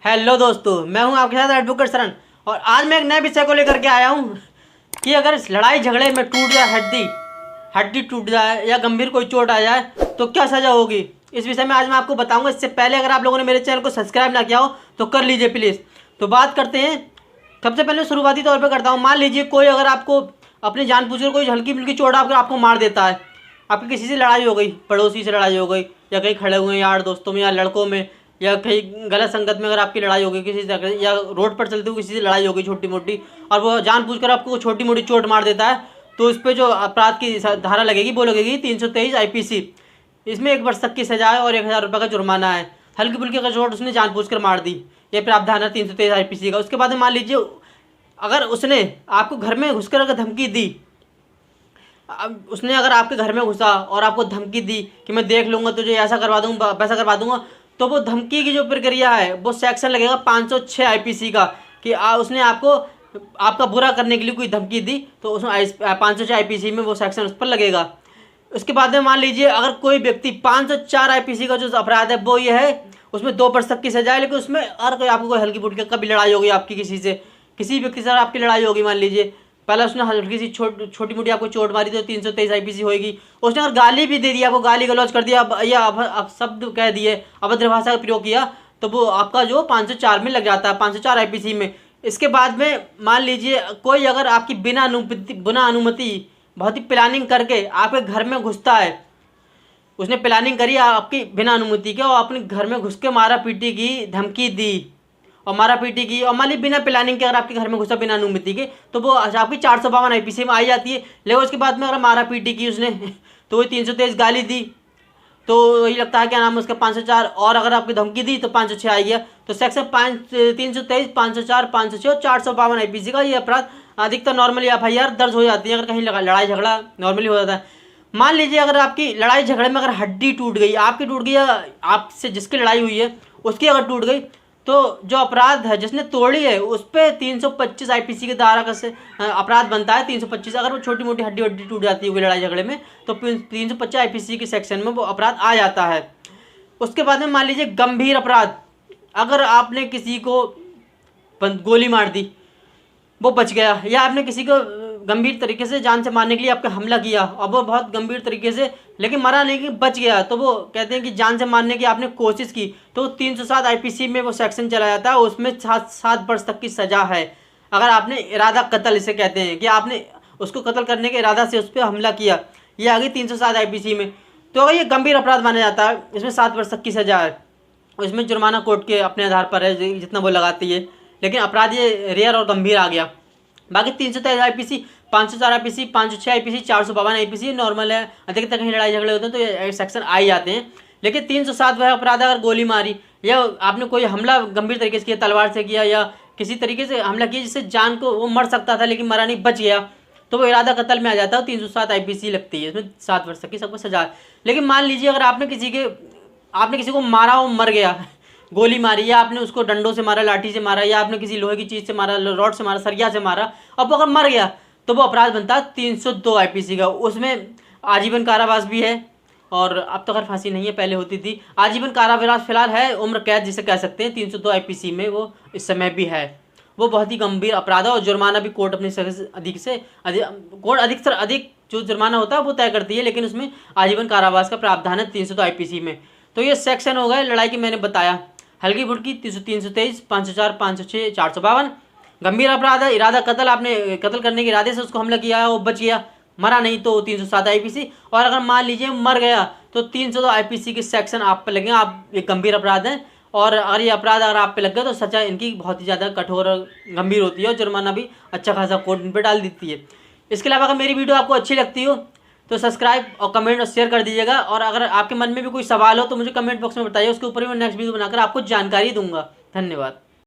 Hello दोस्तों, मैं हूं आपके साथ एडवोकेट शरण। और आज मैं एक नए विषय को लेकर के आया हूं कि अगर इस लड़ाई झगड़े में टूट जाए हड्डी टूट जाए या गंभीर कोई चोट आ जाए तो क्या सज़ा होगी। इस विषय में आज मैं आपको बताऊंगा। इससे पहले अगर आप लोगों ने मेरे चैनल को सब्सक्राइब ना किया हो तो कर लीजिए प्लीज़। तो बात करते हैं। सबसे पहले शुरुआती तौर पर करता हूँ। मान लीजिए कोई अगर आपको अपनी जानबूझकर कोई हल्की फुल्की चोट आपको मार देता है। आपकी किसी से लड़ाई हो गई, पड़ोसी से लड़ाई हो गई, या कहीं खड़े हुए यार दोस्तों में या लड़कों में, या कहीं गलत संगत में अगर आपकी लड़ाई हो गई किसी से, या रोड पर चलते हुए किसी से लड़ाई हो गई छोटी मोटी, और वो जानबूझकर आपको छोटी मोटी चोट मार देता है, तो इस पर जो अपराध की धारा लगेगी वो लगेगी 323 IPC। इसमें 1 वर्ष तक की सजा है और 1000 रुपये का जुर्माना है। हल्की फुल्की का चोट उसने जानबूझकर मार दी, ये प्रावधान है 323 IPC का। उसके बाद मान लीजिए अगर उसने आपको घर में घुसकर अगर धमकी दी, अब उसने अगर आपके घर में घुसा और आपको धमकी दी कि मैं देख लूँगा तुझे, ऐसा करवा दूँगा वैसा करवा दूँगा, तो वो धमकी की जो प्रक्रिया है वो सेक्शन लगेगा 506 IPC का कि उसने आपका बुरा करने के लिए कोई धमकी दी, तो उसमें 506 IPC में वो सेक्शन उस पर लगेगा। उसके बाद में मान लीजिए अगर कोई व्यक्ति 504 IPC का जो अपराध है वो ये है, उसमें 2 वर्ष तक की सजा है। लेकिन उसमें अगर कोई आपको कोई हल्की फुल्की कभी लड़ाई होगी आपकी किसी व्यक्ति से आपकी लड़ाई होगी, मान लीजिए पहले उसने हल्की सी छोटी मोटी आपको चोट मारी तो 323 IPC होगी। उसने अगर गाली भी दे दिया, आपको गाली गलौज कर दिया या अब शब्द कह दिए, अभद्र भाषा का प्रयोग किया, तो वो आपका जो 504 में लग जाता है, 504 IPC में। इसके बाद में मान लीजिए कोई अगर आपकी बिना अनुमति बहुत ही प्लानिंग करके आपके घर में घुसता है, उसने प्लानिंग करी आपकी बिना अनुमति के और अपने घर में घुस के मारा पीटी की धमकी दी और मारा पीटी की, और मान लीजिए बिना प्लानिंग के अगर आपके घर में घुसा बिना अनुमति के, तो वो आपकी 452 IPC में आई जाती है। लेकिन उसके बाद में अगर मारा पीटी की उसने तो वही 323 गाली दी, तो वही लगता है क्या नाम है उसका 504, और अगर आपकी धमकी दी तो 506 आ गया। तो सेक्शन 323, 504, 506 और 452 IPC का ये अपराध अधिकतर नॉर्मली FIR दर्ज हो जाती है अगर कहीं लड़ाई झगड़ा नॉर्मली हो जाता है। मान लीजिए अगर आपकी लड़ाई झगड़े में अगर हड्डी टूट गई, आपकी टूट गई या आपसे जिसकी लड़ाई हुई है उसकी अगर टूट गई, तो जो अपराध है जिसने तोड़ी है उस पर 325 IPC की धारा का से अपराध बनता है 325। अगर वो छोटी मोटी हड्डी टूट जाती है लड़ाई झगड़े में तो 325 IPC के सेक्शन में वो अपराध आ जाता है। उसके बाद में मान लीजिए गंभीर अपराध, अगर आपने किसी को गोली मार दी वो बच गया, या आपने किसी को गंभीर तरीके से जान से मारने के लिए आपका हमला किया और वो बहुत गंभीर तरीके से लेकिन मरा नहीं कि बच गया, तो वो कहते हैं कि जान से मारने की आपने कोशिश की, तो 307 IPC में वो सेक्शन चला जाता है। उसमें 7 वर्ष तक की सज़ा है। अगर आपने इरादा कत्ल इसे कहते हैं कि आपने उसको कत्ल करने के इरादा से उस पर हमला किया, ये आ गई 307 IPC में। तो अगर ये गंभीर अपराध माना जाता है, इसमें 7 वर्ष तक की सज़ा है। इसमें जुर्माना कोर्ट के अपने आधार पर है जितना वो लगाती है, लेकिन अपराध ये रेयर और गंभीर आ गया। बाकी 323 IPC, 504 IPC, 506 IPC, 452 IPC normal है। अधिकतर कहीं लड़ाई झगड़े होते हैं तो ये सेक्शन आ ही जाते हैं। लेकिन 307 वह अपराध अगर गोली मारी या आपने कोई हमला गंभीर तरीके से किया, तलवार से किया या किसी तरीके से हमला किया जिससे जान को वो मर सकता था लेकिन मरा नहीं, बच गया, तो वो इरादा कत्ल में आ जाता है। 307 IPC लगती है, इसमें 7 वर्ष तक की सबको सजा है। लेकिन मान लीजिए अगर आपने किसी को मारा और मर गया, गोली मारी, या आपने उसको डंडों से मारा, लाठी से मारा, या आपने किसी लोहे की चीज़ से मारा, रॉड से मारा, सरिया से मारा, अब वो अगर मर गया तो वो अपराध बनता है 302 IPC का। उसमें आजीवन कारावास भी है, और अब तो खैर फांसी नहीं है, पहले होती थी। आजीवन कारावास फिलहाल है, उम्र कैद जिसे कह सकते हैं, 302 IPC में वो इस समय भी है। वो बहुत ही गंभीर अपराध है और जुर्माना भी कोर्ट अपनी अधिक जो जुर्माना होता है वो तय करती है, लेकिन उसमें आजीवन कारावास का प्रावधान है 302 IPC में। तो ये सेक्शन हो गए लड़ाई की, मैंने बताया। हल्की फुल्की 323, 504, 506, 452। गंभीर अपराध है, इरादा कत्ल, आपने कत्ल करने के इरादे से उसको हमला किया, वो बच गया, मरा नहीं, तो 307 IPC। और अगर मान लीजिए मर गया तो 302 IPC के सेक्शन आप पे लगेंगे। आप ये गंभीर अपराध हैं, और अगर ये अपराध अगर आप पे लग गए तो सजा इनकी बहुत ही ज़्यादा कठोर और गंभीर होती है, और जुर्माना भी अच्छा खासा कोर्ट इन पर डाल देती है। इसके अलावा अगर मेरी वीडियो आपको अच्छी लगती हो तो सब्सक्राइब और कमेंट और शेयर कर दीजिएगा। और अगर आपके मन में भी कोई सवाल हो तो मुझे कमेंट बॉक्स में बताइए, उसके ऊपर भी मैं नेक्स्ट वीडियो बनाकर आपको जानकारी दूंगा। धन्यवाद।